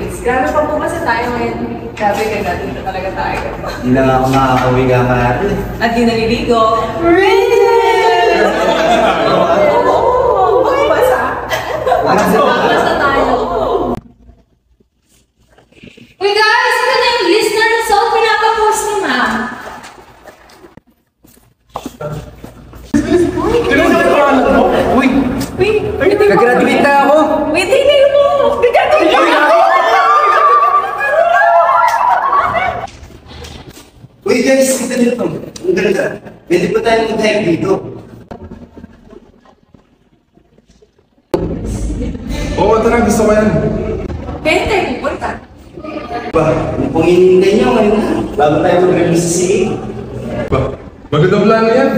Prince. Grabe pa po kasi tayo ngayon. Grabe ka natin na talaga tayo. Hindi na nga ako makakauwi ka kahari. At di naliligo. Prince! Oo! Basa! Basa tayo. Uy guys! Ito na yung list na result pinapapost ni ma'am. Uy! Nag-graduate na ako! Wait, tingnan mo! Nag-graduate na ako! Uy guys, kita nyo ito. Ang ganda. Pwede pa tayo mag-hike dito. Oo, tara, gusto ko yan. Kaya tayo pupunta. Ba, ano pong hinihintay nyo ngayon na? Bago tayo mag-release sa CA. Ba, magandang plano yan.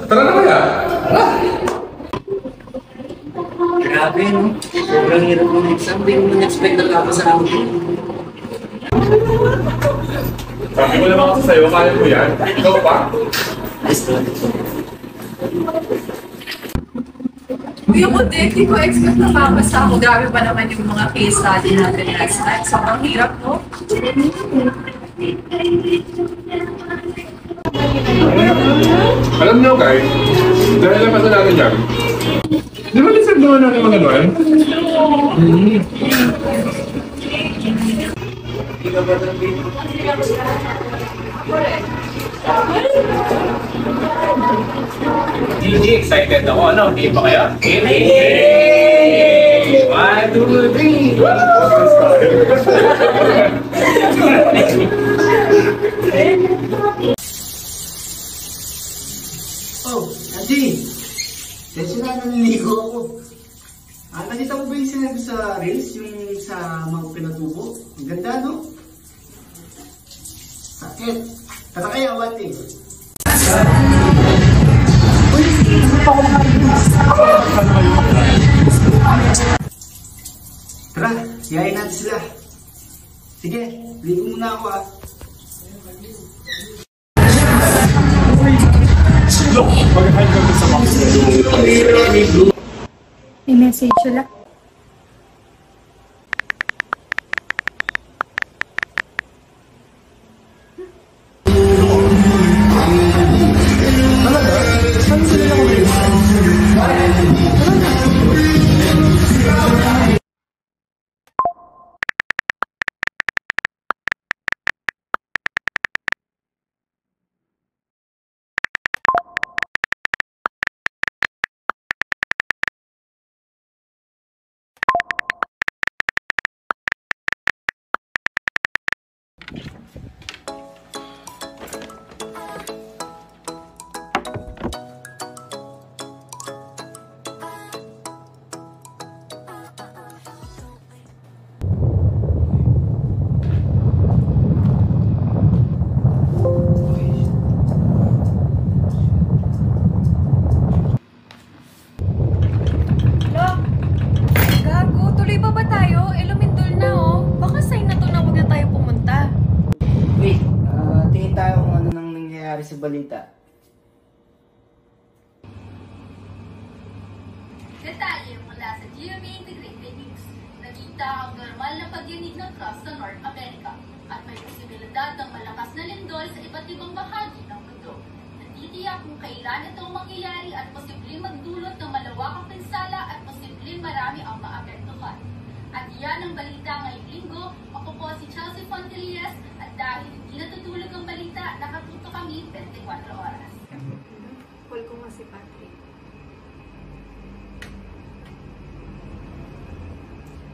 Tara na kaya. Tara. Grabe, no? Sobrang hirap ng exam. Hindi mo na-expect na kapasalamat ko. Sabi ko naman kasi sa'yo, kaya mo yan. Ikaw pa? Nice to. Uy, ako din, hindi ko expect na mapasa ako. Grabe pa naman yung mga case study natin last time. Sobrang hirap, no? Alam niyo guys, dahil lang ano natin yan. Di ba deserve naman natin mga gano'n? Hindi ka ba nabili? Hindi excited ako, ano? Hindi pa kaya? Hindi! 1, 2, 3! Oh, Adi! Kasi na naniligo ako. Nakita mo ba yung sinabi sa Reels? Yung sa mga pinatubo? Ang ganda, no? Sakit. Tara kaya, Wati. Tara, siyahin natin sila. Sige, ligo muna ako ah. May message sila. Sa balita. Detalye mula sa GMA Integrated News. Nakita ang normal na pagyanig ng crust sa North America at may posibilidad ng malakas na lindol sa iba't ibang bahagi ng mundo. Natitiyak kung kailan itong mangyayari at posibleng magdulot ng malawakang pinsala at posibleng marami ang maapektuhan. At yan ang balita ngayong linggo. Ako po si Chelsea Fontelies at dahil hindi natutulog ang balita, nakatuto kami 24 oras. Call ko nga si Patrick.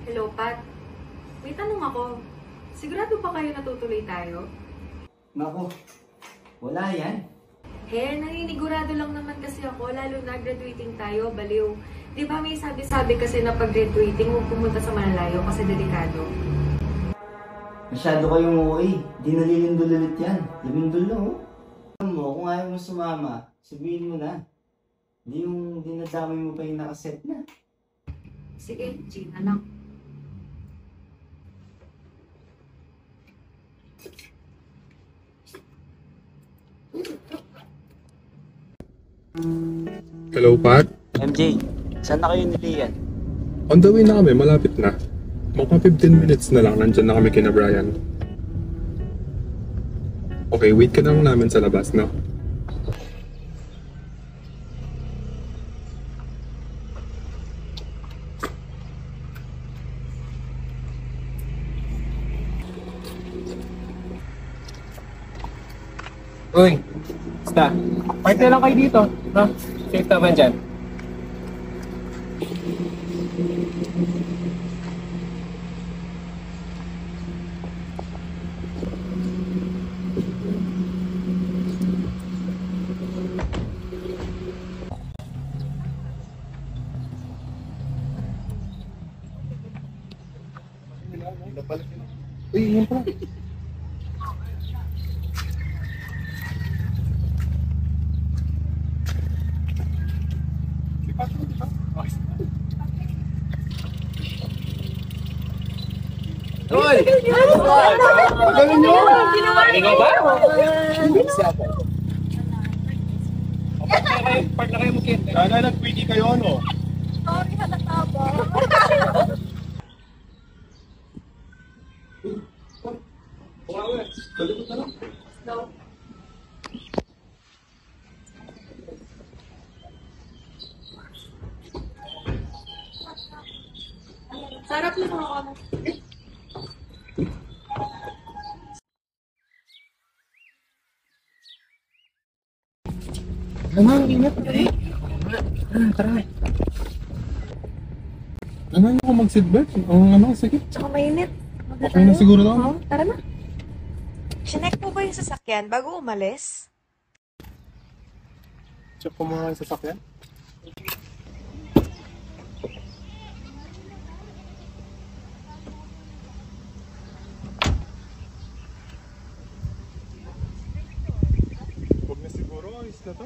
Hello, Pat. May tanong ako. Sigurado ba kayo natutuloy tayo? Naku, wala yan. Naninigurado lang naman kasi ako, lalo na graduating tayo, baliw. Di ba may sabi-sabi kasi na pag graduating, huwag pumunta sa malalayo kasi delikado. Masyado kayong uuwi. Di nalilindol ulit yan. Lumindol na oh. Alam mo, kung ayaw mo sumama, sabihin mo na. Di yung dinadamay mo pa yung nakaset na. Sige, Gina lang. Hello, Pat? MJ, saan na kayo niliyan? On the way na kami, malapit na. Mga 15 minutes na lang, nandyan na kami kina Brian. Okay, wait ka na lang namin sa labas, no? Uy, basta. Party lang kayo dito, no? Safe naman dyan. Uy, yun pa. Uy! Galing nyo! Ikaw ba? Part na kayo mag-kit. Sana nag-quickie kayo, ano? Sorry, halata ba? Sarap na ako. Ano ako mag-seatbelt? Sige. Tsaka mainit. Okay na siguro daw. Oo, tara na. Sinek mo ba yung sasakyan bago umalis? Check ko mga yung sasakyan. Huwag na siguro, ayos na to.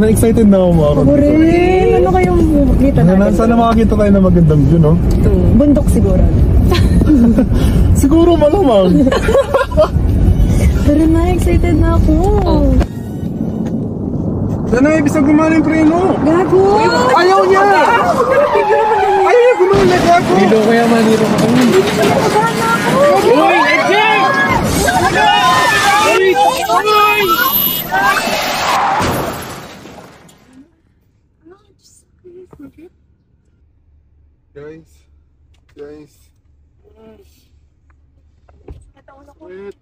Excited na ako makakapag. Ako rin! Ano kayong makikita natin? Sana makakita tayo na magandang view, no? Bundok siguro. Siguro malamang. Pero na, excited na ako. Sana ibig gumana yung preno. Gago! Ayaw niya! Ayaw niya gumana, gago! Dilo ko yaman, dilo ko yaman. Uy, Ejeng! Uy! Guys. Wait.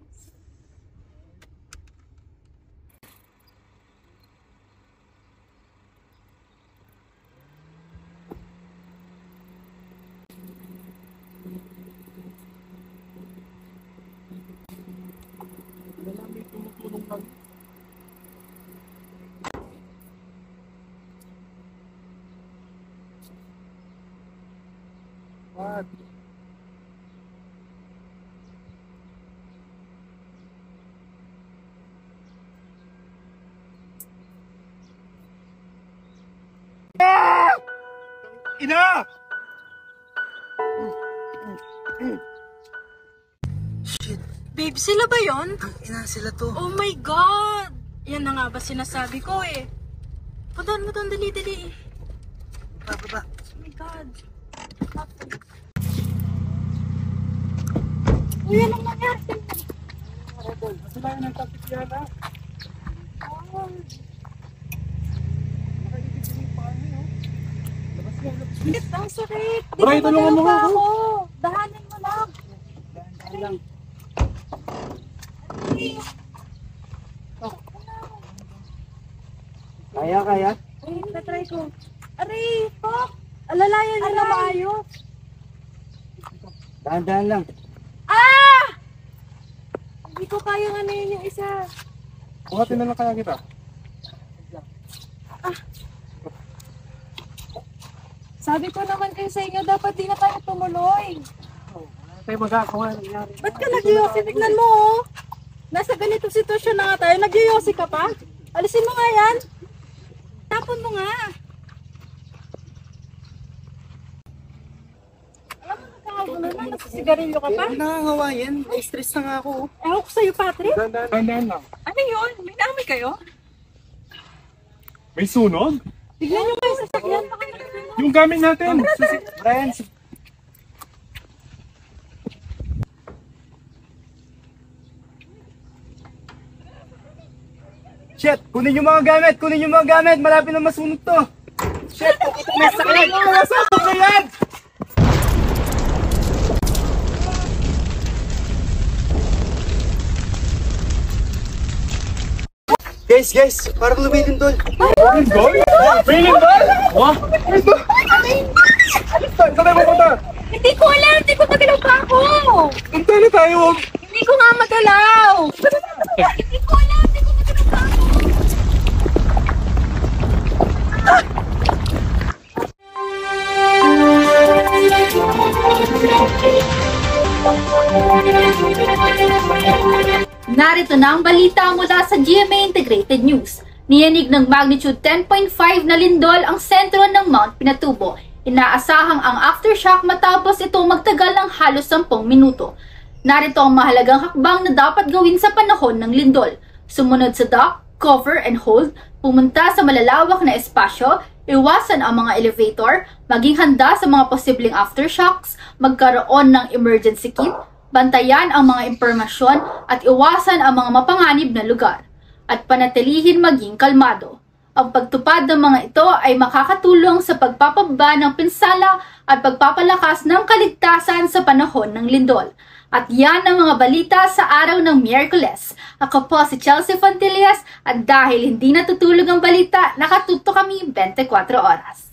What? Ina! Babe, sila ba yon? Ina sila to. Oh my God! Yan na nga ba sinasabi ko eh. Puntahan mo doon, dali-dali. Baba. Oh my God. Uy, anong nangyari? Sila yung nagtapit yan, ha? Ang sakit. Di Bray, ba tulungan mo magalaw ako. pa ako? Dahanin mo lang. Lang. Kaya? Uy, natry ko. Aray, fuck! Alalayan niyo na maayos. Dahan-dahan lang. Ah! Hindi ko kayang ano yun yung isa. Buhatin na lang kaya kita. Sabi ko naman kayo sa inyo, dapat di na tayo tumuloy. Tayo magagawa nangyari. Ba't ka nag-yosi? Tignan mo oh. Nasa ganitong sitwasyon na nga tayo. Nag-yosi ka pa? Alisin mo nga yan. Tapon mo nga. naman, nagsisigarilyo ka pa? Nakakawa yan. Stress na nga ako. Ewan ko sa'yo, Patrick. Tandaan lang. Ano yun? May naamay kayo? May sunog? Tignan nyo kayo sa sakyan. Yung gamit natin. Brian, Shit! Kunin yung mga gamit! Kunin yung mga gamit! Malapit na masunog to! Shit! May sakit! Nasasok na yan! Guys! Parang lumilindol! Lindol? May lindol? Wah? Saan tayo pupunta? Hindi ko alam! Hindi ko magalaw pa ako! Punta na tayo. Hindi ko nga magalaw! Hindi ko alam! Hindi ko magalaw pa ako! Narito na ang balita mula sa GMA Integrated News. Niyanig ng magnitude 10.5 na lindol ang sentro ng Mount Pinatubo. Inaasahang ang aftershock matapos ito magtagal ng halos 10 minuto. Narito ang mahalagang hakbang na dapat gawin sa panahon ng lindol. Sumunod sa dock, cover and hold, pumunta sa malalawak na espasyo, iwasan ang mga elevator, maging handa sa mga posibleng aftershocks, magkaroon ng emergency kit, bantayan ang mga impormasyon at iwasan ang mga mapanganib na lugar, at panatilihin maging kalmado. Ang pagtupad ng mga ito ay makakatulong sa pagpapababa ng pinsala at pagpapalakas ng kaligtasan sa panahon ng lindol. At yan ang mga balita sa araw ng Miyerkules. Ako po si Chelsea Fontillas at dahil hindi natutulog ang balita, nakatuto kami 24 oras.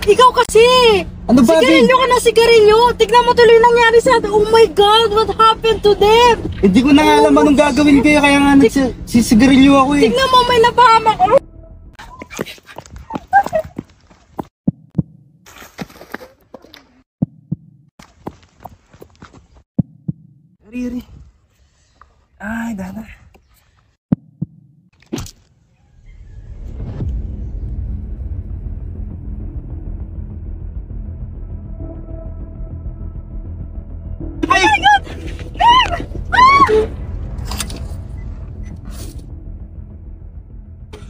Ikaw kasi! Ano ba, Sigarilyo ka na sigarilyo! Tignan mo tuloy nangyari sa atin! Oh my God! What happened to them? Hindi ko na nga alam anong gagawin ko kaya nga nagsisigarilyo ako eh. Tignan mo, may napahamak! Oh! Riri. Ay, dana.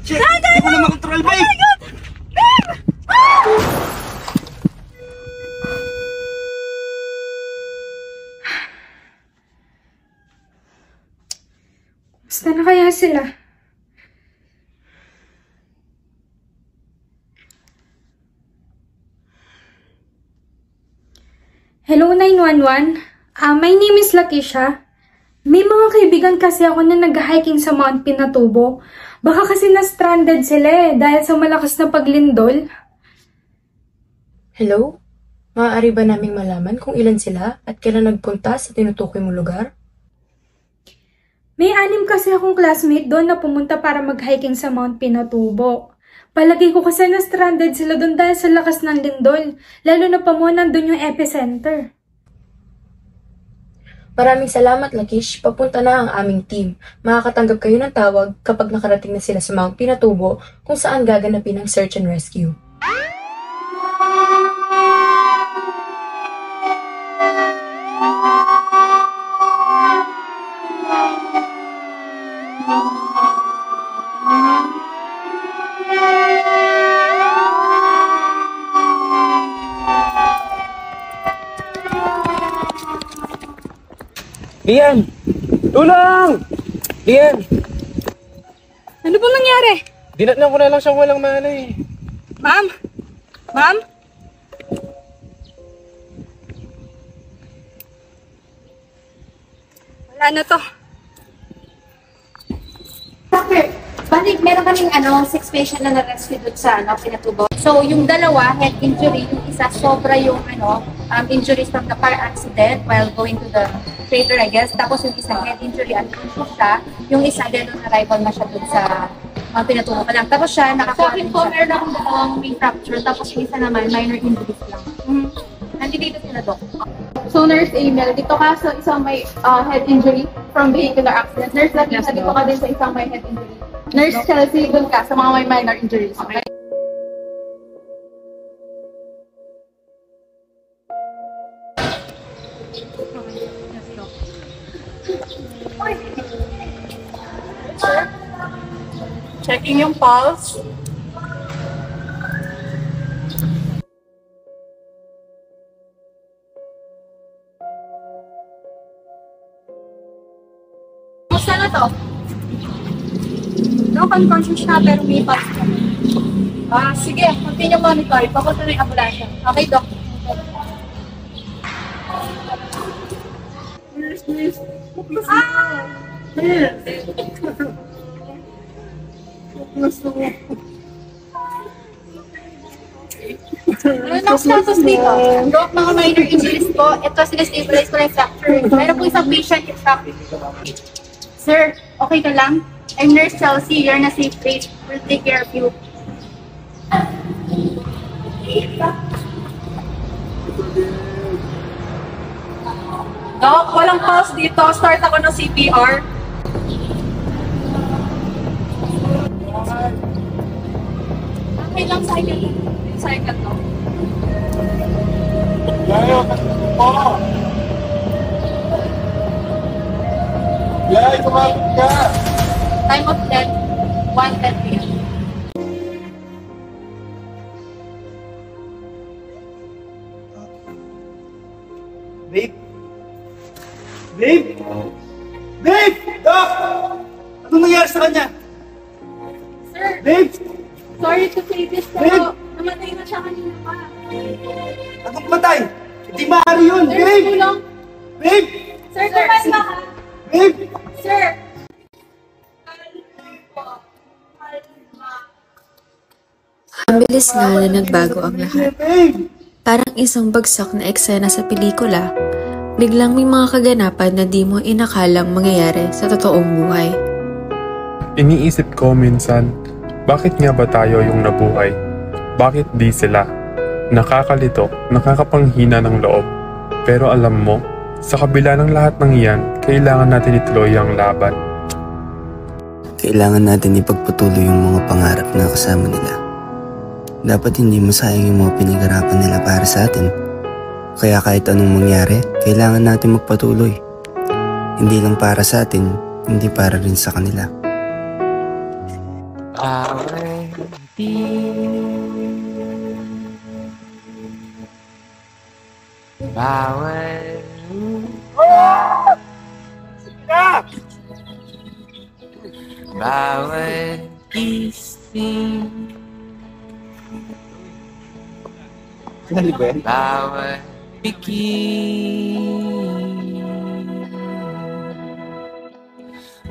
Shit! Hindi ko na makontrol, babe! Oh my God! Basta na kaya sila? Hello, 911. My name is Lakeisha. May mga kaibigan kasi ako na nag-hiking sa Mount Pinatubo. Baka kasi na-stranded sila dahil sa malakas na paglindol. Hello? Maaari ba naming malaman kung ilan sila at kailan nagpunta sa tinutukoy mong lugar? May 6 kasi akong classmate doon na pumunta para mag-hiking sa Mount Pinatubo. Palagi ko kasi na-stranded sila doon dahil sa lakas ng lindol. Lalo na pa mo nandun yung epicenter. Maraming salamat, Lakish. Papunta na ang aming team. Makakatanggap kayo ng tawag kapag nakarating na sila sa Mount Pinatubo kung saan gaganapin ang search and rescue. Lian! Tulong! Lian! Ano ba nangyari? Dinatnan ko na lang siyang walang malay. Ma'am? Ma'am? Wala na to. Doctor, balik, meron kaming 6 patient na na-rescue doon sa Pinatubo. So, yung dalawa, head injury, yung isa sobra yung injuries from the car accident while going to the crater, I guess. Tapos yung isa, head injury, unconscious siya. Yung isa, dead on arrival na siya doon sa Pinatubo pa lang. Tapos siya, nakakuha rin siya. Meron akong dalawang wing fracture, tapos yung isa naman, minor injuries lang. Nandito sila, Doc. So, Nurse Emil, dito ka sa isang may head injury from vehicular accident. Nurse Lakeisha, dito ka din sa isang may head injury. Nurse Chelsea, doon ka sa mga may minor injuries. Okay? Nurse Chelsea, dito ka din sa isang may head injury. Nurse Chelsea, dun ka sa mga may head injury. Nurse Chelsea, dun ka sa mga may minor injuries. Okay? Checking yung pulse. Kumusta na to? No, unconscious na pero may pulse ka. Sige, continue monitor. Papunta na yung ambulansya. Okay, Doc. Ano ang status dito? Doc, mga minor injuries po. Ito, sinastabilize ko na yung fracture. Meron po isang patient yung fracture. Sir, okay ka lang? I'm Nurse Chelsea. You're na safe place. We'll take care of you. Doc, walang pulse dito. Start ako ng CPR. Okay lang, cycle. Cycle to. Yayo, po! Yay, kumapit ka! Time of death, 1:10 p.m. Babe? Babe? Babe! Doc! Anong nangyari sa kanya? Sir, Babe! sorry to say this, pero namatay na siya kanina pa. Anong patay? Hindi maaari yun! Sir, Babe! tulong. Babe! Sir, kumalma ka. Babe! Sir! Ang bilis nga na nagbago ang lahat. Babe! Parang isang bagsak na eksena sa pelikula, biglang may mga kaganapan na di mo inakalang mangyayari sa totoong buhay. Iniisip ko minsan, bakit nga ba tayo yung nabuhay? Bakit di sila? Nakakalito, nakakapanghina ng loob. Pero alam mo, sa kabila ng lahat ng iyan, kailangan natin ituloy ang laban. Kailangan natin ipagpatuloy yung mga pangarap na kasama nila. Dapat hindi masayang yung mga pinaghirapan nila para sa atin. Kaya kahit anong mangyari, kailangan natin magpatuloy. Hindi lang para sa atin, hindi para rin sa kanila. Bawat gising, bawat piking,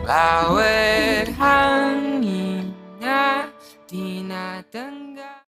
bawat hangin na tinatanggap.